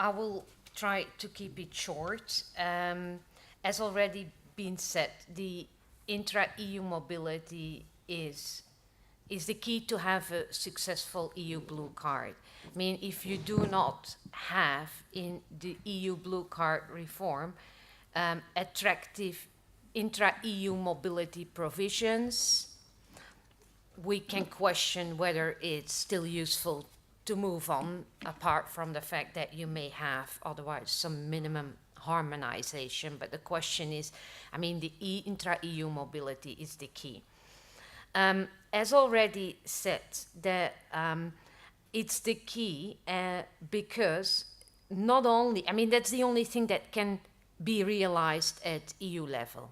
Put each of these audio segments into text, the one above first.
I will try to keep it short. As already been said, the intra-EU mobility is the key to have a successful EU blue card. I mean, if you do not have in the EU blue card reform attractive intra-EU mobility provisions, we can question whether it's still useful to move on, apart from the fact that you may have otherwise some minimum harmonization. But the question is, I mean, the intra-EU mobility is the key. As already said, that it's the key because not only, I mean, that's the only thing that can be realized at EU level.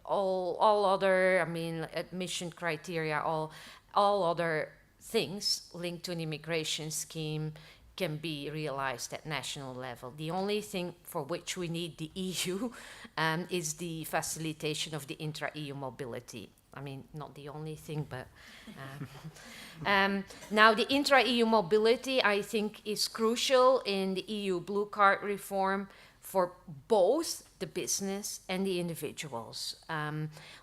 All other, I mean, admission criteria, all other things linked to an immigration scheme can be realized at national level. The only thing for which we need the EU is the facilitation of the intra-EU mobility. I mean, not the only thing, but now the intra-EU mobility, I think, is crucial in the EU blue card reform for both the business and the individuals.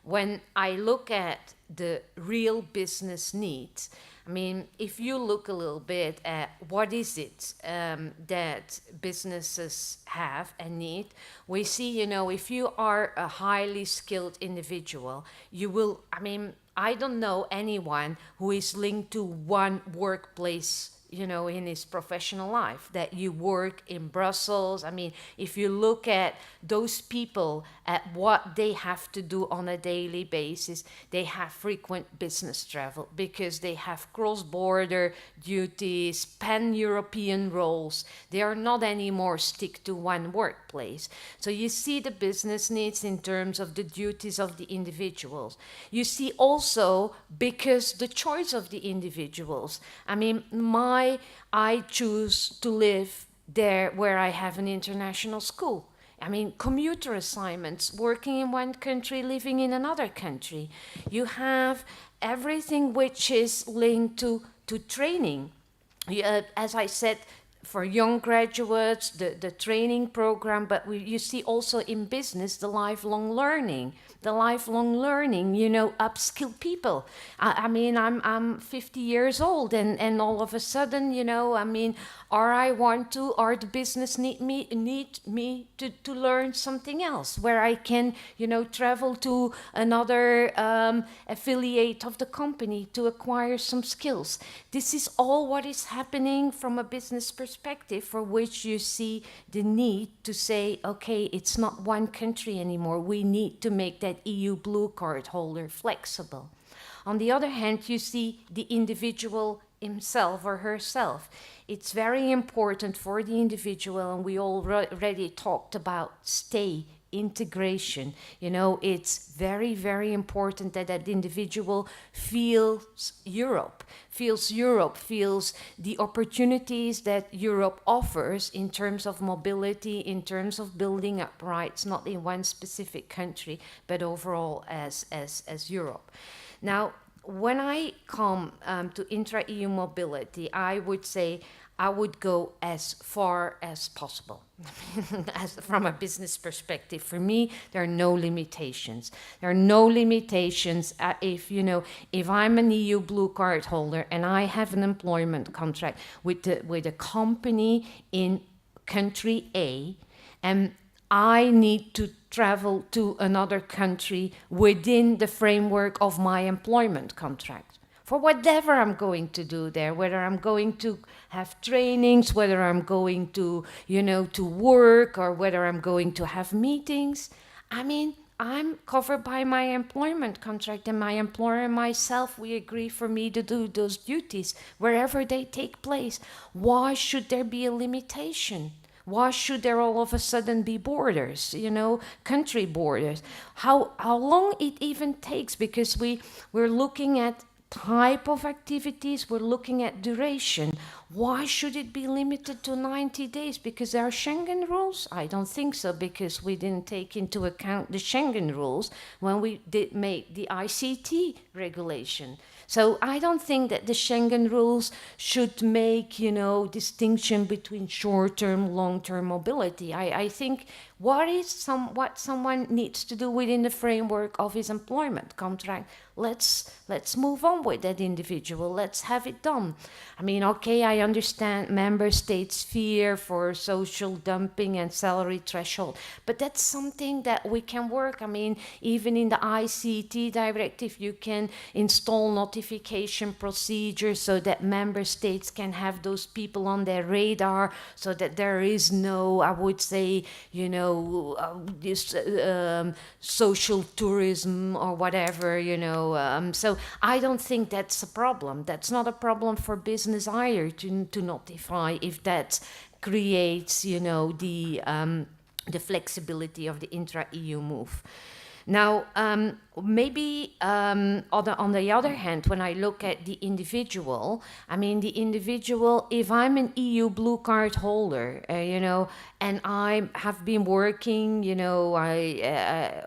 When I look at the real business needs, I mean, if you look a little bit at what is it that businesses have and need, we see, you know, if you are a highly skilled individual, you will, I mean, I don't know anyone who is linked to one workplace, you know, in his professional life, that you work in Brussels. I mean, if you look at those people, at what they have to do on a daily basis, they have frequent business travel because they have cross-border duties, pan-European roles. They are not anymore stick to one workplace. So you see the business needs in terms of the duties of the individuals. You see also because the choice of the individuals. I mean, I choose to live there where I have an international school. I mean, commuter assignments, working in one country, living in another country. You have everything which is linked to training. As I said, for young graduates, the training program, but you see also in business, the lifelong learning, you know, upskill people. I mean, I'm 50 years old and all of a sudden, you know, I mean, or the business need me to learn something else where I can, you know, travel to another affiliate of the company to acquire some skills. This is all what is happening from a business perspective, for which you see the need to say, okay, it's not one country anymore. We need to make that EU blue card holder flexible. On the other hand, you see the individual himself or herself. It's very important for the individual, and we already talked about stay, integration. You know, it's very, very important that that individual feels Europe, feels the opportunities that Europe offers in terms of mobility, in terms of building up rights, not in one specific country, but overall as Europe. Now, when I come to intra-EU mobility, I would say I would go as far as possible. From a business perspective, for me, there are no limitations. There are no limitations if I'm an EU blue card holder and I have an employment contract with a company in country A, and I need to travel to another country within the framework of my employment contract. For whatever I'm going to do there, whether I'm going to have trainings, whether I'm going to, to work, or whether I'm going to have meetings. I mean, I'm covered by my employment contract, and my employer and myself, we agree for me to do those duties wherever they take place. Why should there be a limitation? Why should there all of a sudden be borders, country borders? How long it even takes, because we're looking at type of activities, we're looking at duration. Why should it be limited to 90 days? Because there are Schengen rules? I don't think so, because we didn't take into account the Schengen rules when we did make the ICT regulation. So I don't think that the Schengen rules should make, distinction between short-term, long-term mobility. I think what someone needs to do within the framework of his employment contract, let's move on with that individual. Let's have it done. I mean, okay, I understand member states' fear for social dumping and salary threshold, but that's something that we can work. I mean, even in the ICT directive, you can install notification procedures so that member states can have those people on their radar, so that there is no, I would say, this social tourism or whatever, So I don't think that's a problem. That's not a problem for business either to notify if that creates, the flexibility of the intra-EU move. Now, maybe on the other hand, when I look at the individual, if I'm an EU blue card holder, and I have been working,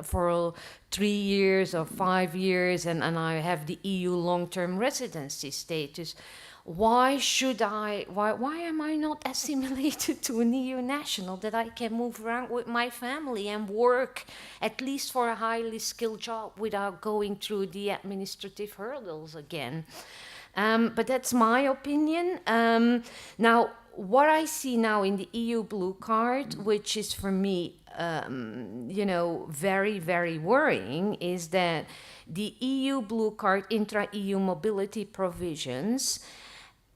for 3 years or 5 years, and I have the EU long-term residency status, why am I not assimilated to an EU national, that I can move around with my family and work at least for a highly skilled job without going through the administrative hurdles again? But that's my opinion. Now, what I see now in the EU blue card, which is for me, very, very worrying, is that the EU blue card intra-EU mobility provisions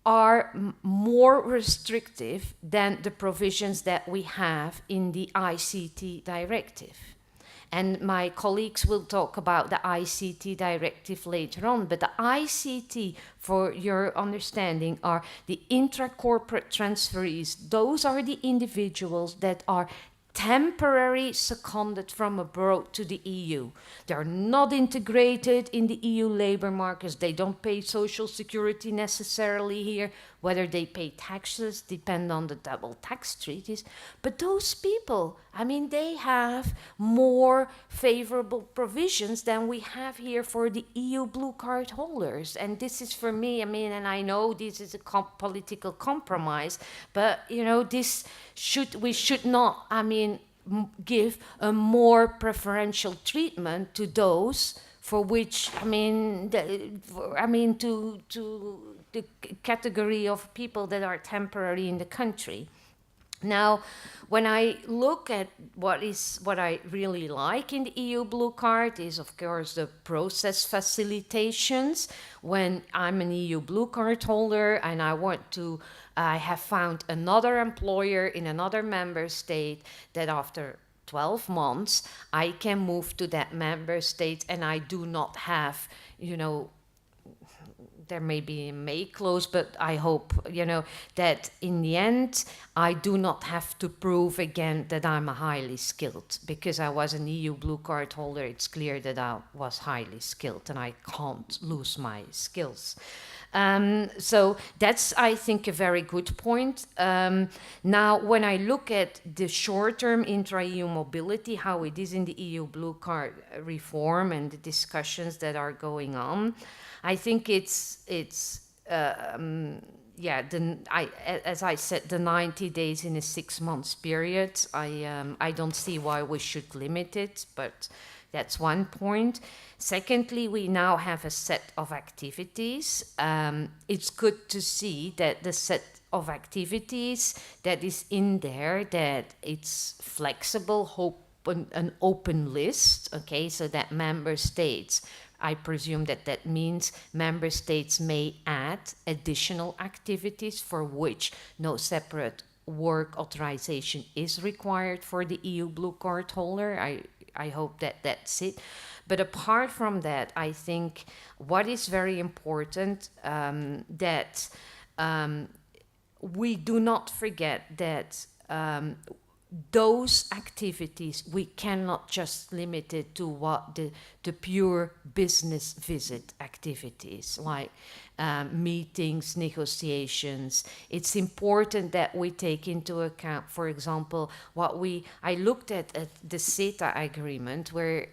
are more restrictive than the provisions that we have in the ICT Directive. And my colleagues will talk about the ICT Directive later on, but the ICT, for your understanding, are the intra-corporate transferees. Those are the individuals that are temporarily seconded from abroad to the EU. They're not integrated in the EU labor markets. They don't pay social security necessarily here. Whether they pay taxes depend on the double tax treaties. But those people, they have more favorable provisions than we have here for the EU blue card holders. And this is for me, and I know this is a political compromise, but, we should not, give a more preferential treatment to those for which, to the category of people that are temporarily in the country. Now, when I look at what I really like in the EU blue card is, of course, the process facilitations. When I'm an EU blue card holder and I have found another employer in another member state, that after 12 months, I can move to that member state and I do not have, there may be May close, but I hope, that in the end, I do not have to prove again that I'm a highly skilled. Because I was an EU blue card holder, it's clear that I was highly skilled and I can't lose my skills. So that's, I think, a very good point. Now, when I look at the short-term intra-EU mobility, how it is in the EU blue card reform and the discussions that are going on, I think as I said, the 90 days in a 6 months period, I don't see why we should limit it, but that's one point. Secondly, we now have a set of activities. It's good to see that the set of activities that is in there, that it's flexible, an open list, okay, so that member states, I presume that means member states may add additional activities for which no separate work authorization is required for the EU blue card holder. I hope that that's it. But apart from that, I think what is very important, that we do not forget that those activities, we cannot just limit it to what the pure business visit activities. Like meetings, negotiations. It's important that we take into account, for example, I looked at the CETA agreement, where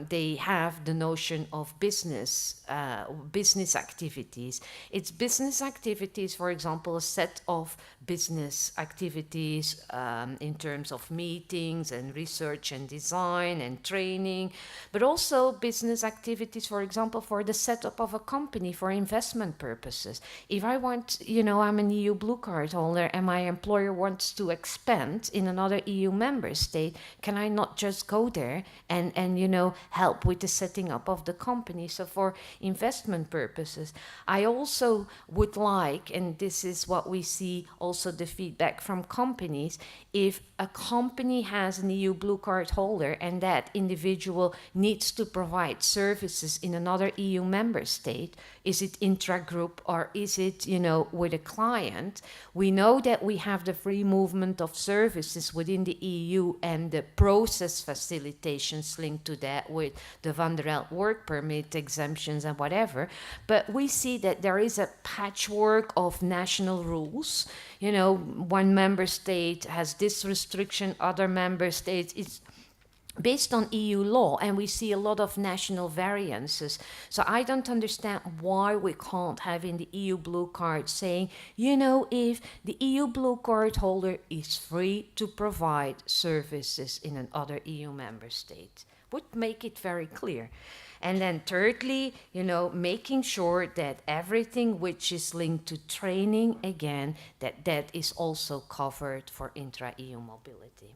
they have the notion of business activities. It's business activities, for example, a set of business activities in terms of meetings and research and design and training, but also business activities, for example, for the setup of a company for investment purposes. If I want, I'm an EU blue card holder and my employer wants to expand in another EU member state, can I not just go there and help with the setting up of the company? So for investment purposes, I also would like, and this is what we see also the feedback from companies, if a company has an EU blue card holder and that individual needs to provide services in another EU member state, is it intra-group or is it, with a client? We know that we have the free movement of services within the EU and the process facilitations linked to that with the Van der Elk work permit exemptions and whatever. But we see that there is a patchwork of national rules. One member state has this restriction, other member states, it's based on EU law, and we see a lot of national variances. So I don't understand why we can't have in the EU blue card saying, if the EU blue card holder is free to provide services in another EU member state, would make it very clear. And then thirdly, making sure that everything which is linked to training, again, that is also covered for intra-EU mobility.